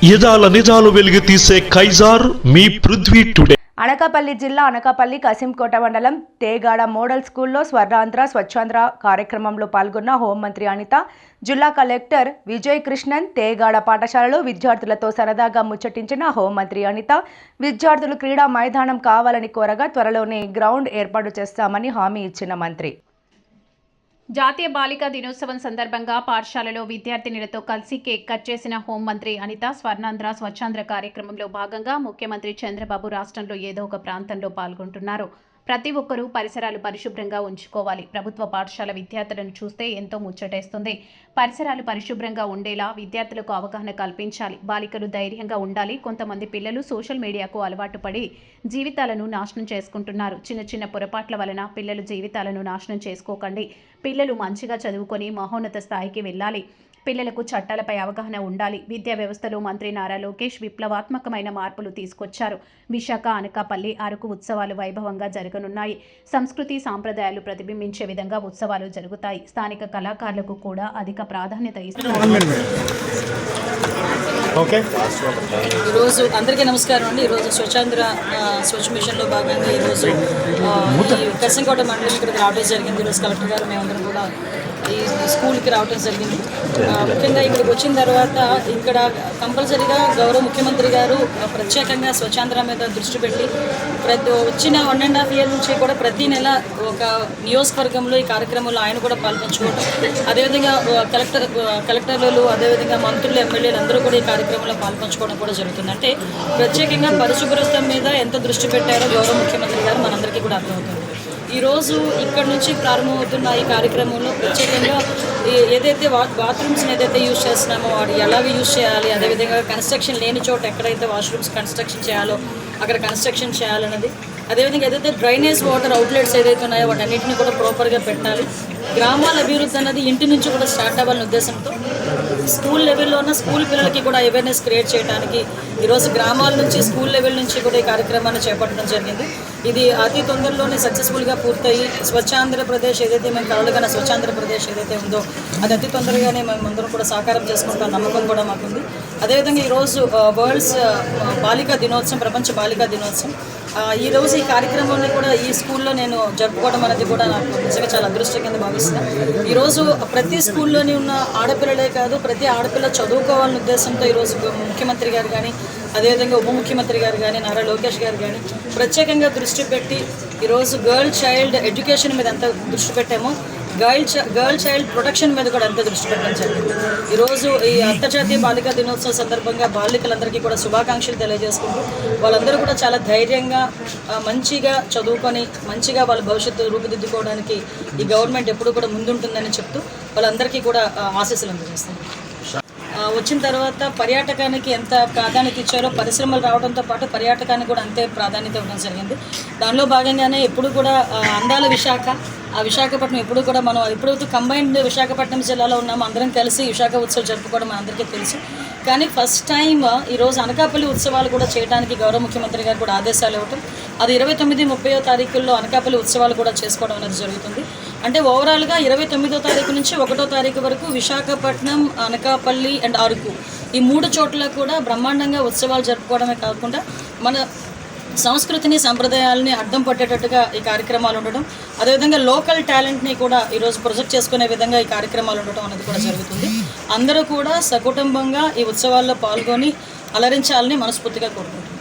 యదాల నిజాలు వెలుగు తీసే కైజార్ మీ పృథ్వీ టుడే. అనకాపల్లి జిల్లా అనకాపల్లి కసింకోట మండలం తేగాడ మోడల్ స్కూల్లో స్వర్ణాంధ్ర స్వచ్ఛాంధ్ర కార్యక్రమంలో పాల్గొన్న హోంమంత్రి అనిత, జిల్లా కలెక్టర్ విజయ్ కృష్ణన్ తేగాడ పాఠశాలలో విద్యార్థులతో సరదాగా ముచ్చటించిన హోంమంత్రి అనిత, విద్యార్థులు క్రీడా మైదానం కావాలని కోరగా త్వరలోనే గ్రౌండ్ ఏర్పాటు చేస్తామని హామీ ఇచ్చిన మంత్రి. జాతీయ బాలికా దినోత్సవం సందర్భంగా పాఠశాలలో విద్యార్థినులతో కలిసి కేక్ కట్ చేసిన హోంమంత్రి అనిత, స్వర్ణాంధ్ర స్వచ్ఛాంధ్ర కార్యక్రమంలో భాగంగా ముఖ్యమంత్రి చంద్రబాబు రాష్ట్రంలో ఏదో ఒక ప్రాంతంలో పాల్గొంటున్నారు. ప్రతి ఒక్కరూ పరిసరాలు పరిశుభ్రంగా ఉంచుకోవాలి. ప్రభుత్వ పాఠశాల విద్యార్థులను చూస్తే ఎంతో ముచ్చటేస్తుంది. పరిసరాలు పరిశుభ్రంగా ఉండేలా విద్యార్థులకు అవగాహన కల్పించాలి. బాలికలు ధైర్యంగా ఉండాలి. కొంతమంది పిల్లలు సోషల్ మీడియాకు అలవాటు పడి జీవితాలను నాశనం చేసుకుంటున్నారు. చిన్న చిన్న పొరపాట్ల వలన పిల్లలు జీవితాలను నాశనం చేసుకోకండి. పిల్లలు మంచిగా చదువుకొని మహోన్నత స్థాయికి వెళ్ళాలి. పిల్లలకు చట్టాలపై అవగాహన ఉండాలి. విద్యా వ్యవస్థలో మంత్రి నారా లోకేష్ విప్లవాత్మకమైన మార్పులు తీసుకొచ్చారు. విశాఖ, అనకాపల్లి, అరకు ఉత్సవాలు వైభవంగా జరగనున్నాయి. సంస్కృతి సాంప్రదాయాలు ప్రతిబింబించే విధంగా ఉత్సవాలు జరుగుతాయి. స్థానిక కళాకారులకు కూడా అధిక ప్రాధాన్యత ఇస్తున్నారు. ఈరోజు అందరికీ నమస్కారం అండి. ఈరోజు స్వచ్ఛాంధ్ర స్వచ్ఛ మిషన్లో భాగంగా ఈరోజు కసింకోట మండలం ఇక్కడికి రావడం జరిగింది. ఈరోజు కలెక్టర్ గారు మేమందరం కూడా ఈ స్కూల్కి రావడం జరిగింది. ముఖ్యంగా ఇక్కడికి వచ్చిన తర్వాత ఇక్కడ కంపల్సరీగా గౌరవ ముఖ్యమంత్రి గారు ప్రత్యేకంగా స్వచ్ఛాంధ్ర మీద దృష్టి పెట్టి వచ్చిన 1.5 years నుంచి కూడా ప్రతి నెల ఒక నియోజకవర్గంలో ఈ కార్యక్రమంలో ఆయన కూడా పాల్పంచుకోవడం, అదేవిధంగా కలెక్టర్లు, అదేవిధంగా మంత్రులు, ఎమ్మెల్యేలు అందరూ కూడా ఈ కార్యక్రమంలో పాల్పంచుకోవడం కూడా జరుగుతుంది. అంటే ప్రత్యేకంగా పరిశుభ్రత మీద ఎంత దృష్టి పెట్టారో గౌరవ ముఖ్యమంత్రి గారు మనందరికీ కూడా అర్థమవుతుంది. ఈరోజు ఇక్కడ నుంచి ప్రారంభమవుతున్న ఈ కార్యక్రమంలో ప్రత్యేకంగా ఏదైతే బాత్రూమ్స్ని ఏదైతే యూజ్ చేస్తున్నామో వాడు ఎలాగ యూజ్ చేయాలి, అదేవిధంగా కన్స్ట్రక్షన్ లేని చోట ఎక్కడైతే వాష్రూమ్స్ కన్స్ట్రక్షన్ చేయాలో అక్కడ కన్స్ట్రక్షన్ చేయాలన్నది, అదేవిధంగా ఏదైతే డ్రైనేజ్ వాటర్ అవుట్లెట్స్ ఏదైతే ఉన్నాయో వాటన్నిటిని కూడా ప్రాపర్గా పెట్టాలి. గ్రామాల అభివృద్ధి అన్నది ఇంటి నుంచి కూడా స్టార్ట్ అవ్వాలనే ఉద్దేశంతో స్కూల్ లెవెల్లో ఉన్న స్కూల్ పిల్లలకి కూడా అవేర్నెస్ క్రియేట్ చేయడానికి ఈరోజు గ్రామాల నుంచి స్కూల్ లెవెల్ నుంచి కూడా ఈ కార్యక్రమాన్ని చేపట్టడం జరిగింది. ఇది అతి తొందరలోనే సక్సెస్ఫుల్గా పూర్తయి స్వచ్ఛాంధ్రప్రదేశ్ ఏదైతే మేము కలలుగా స్వచ్ఛాంధ్రప్రదేశ్ ఏదైతే ఉందో అది అతి తొందరగానే మేమందరం కూడా సాకారం చేసుకుంటాం నమ్మకం కూడా మాకుంది. అదేవిధంగా ఈరోజు వరల్డ్స్ బాలికా దినోత్సవం, ప్రపంచ బాలికా దినోత్సవం, ఈరోజు ఈ కార్యక్రమాన్ని కూడా ఈ స్కూల్లో నేను జరుపుకోవడం అనేది కూడా నాకు నిజంగా చాలా అదృష్టం కింద భావిస్తున్నాను. ఈరోజు ప్రతి స్కూల్లోని ఉన్న ఆడపిల్లలే కాదు, ప్రతి ఆడపిల్ల చదువుకోవాలనే ఉద్దేశంతో ఈరోజు ముఖ్యమంత్రి గారు కానీ, అదేవిధంగా ఉప ముఖ్యమంత్రి గారు కానీ, నారా లోకేష్ గారు కానీ ప్రత్యేకంగా దృష్టి పెట్టి ఈరోజు గర్ల్ చైల్డ్ ఎడ్యుకేషన్ మీద ఎంత దృష్టి పెట్టామో గర్ల్ చైల్డ్ ప్రొటెక్షన్ మీద కూడా ఎంత దృష్టి పెట్టడం జరిగింది. ఈరోజు ఈ అంతర్జాతీయ బాలికా దినోత్సవం సందర్భంగా బాలికలందరికీ కూడా శుభాకాంక్షలు తెలియజేసుకుంటూ వాళ్ళందరూ కూడా చాలా ధైర్యంగా మంచిగా చదువుకొని మంచిగా వాళ్ళ భవిష్యత్తు రూపుదిద్దుకోవడానికి ఈ గవర్నమెంట్ ఎప్పుడు కూడా ముందుంటుందని చెప్తూ వాళ్ళందరికీ కూడా ఆశీస్సులు అందజేస్తాను. వచ్చిన తర్వాత పర్యాటకానికి ఎంత ప్రాధాన్యత ఇచ్చారో పరిశ్రమలు రావడంతో పాటు పర్యాటకానికి కూడా అంతే ప్రాధాన్యత ఇవ్వడం జరిగింది. దానిలో భాగంగానే ఎప్పుడు కూడా అందాల విశాఖ, ఆ విశాఖపట్నం ఎప్పుడు కూడా మనం ఎప్పుడైతే కంబైన్డ్ విశాఖపట్నం జిల్లాలో ఉన్నామో అందరం కలిసి విశాఖ ఉత్సవం జరుపుకోవడం అందరికీ తెలుసు. కానీ ఫస్ట్ టైం ఈరోజు అనకాపల్లి ఉత్సవాలు కూడా చేయడానికి గౌరవ ముఖ్యమంత్రి గారు కూడా ఆదేశాలు ఇవ్వటం, అది 29, 30వ తారీఖుల్లో అనకాపల్లి ఉత్సవాలు కూడా చేసుకోవడం అనేది జరుగుతుంది. అంటే ఓవరాల్గా 29వ తారీఖు నుంచి 1వ తారీఖు వరకు విశాఖపట్నం, అనకాపల్లి అండ్ అరకు ఈ 3 చోట్ల కూడా బ్రహ్మాండంగా ఉత్సవాలు జరుపుకోవడమే కాకుండా మన సంస్కృతిని, సంప్రదాయాలని అడ్డం పట్టేటట్టుగా ఈ కార్యక్రమాలు ఉండడం, అదేవిధంగా లోకల్ టాలెంట్ని కూడా ఈరోజు ప్రొజెక్ట్ చేసుకునే విధంగా ఈ కార్యక్రమాలు ఉండటం అనేది కూడా జరుగుతుంది. అందరూ కూడా సకుటుంబంగా ఈ ఉత్సవాల్లో పాల్గొని అలరించాలని మనస్ఫూర్తిగా కోరుకుంటున్నాను.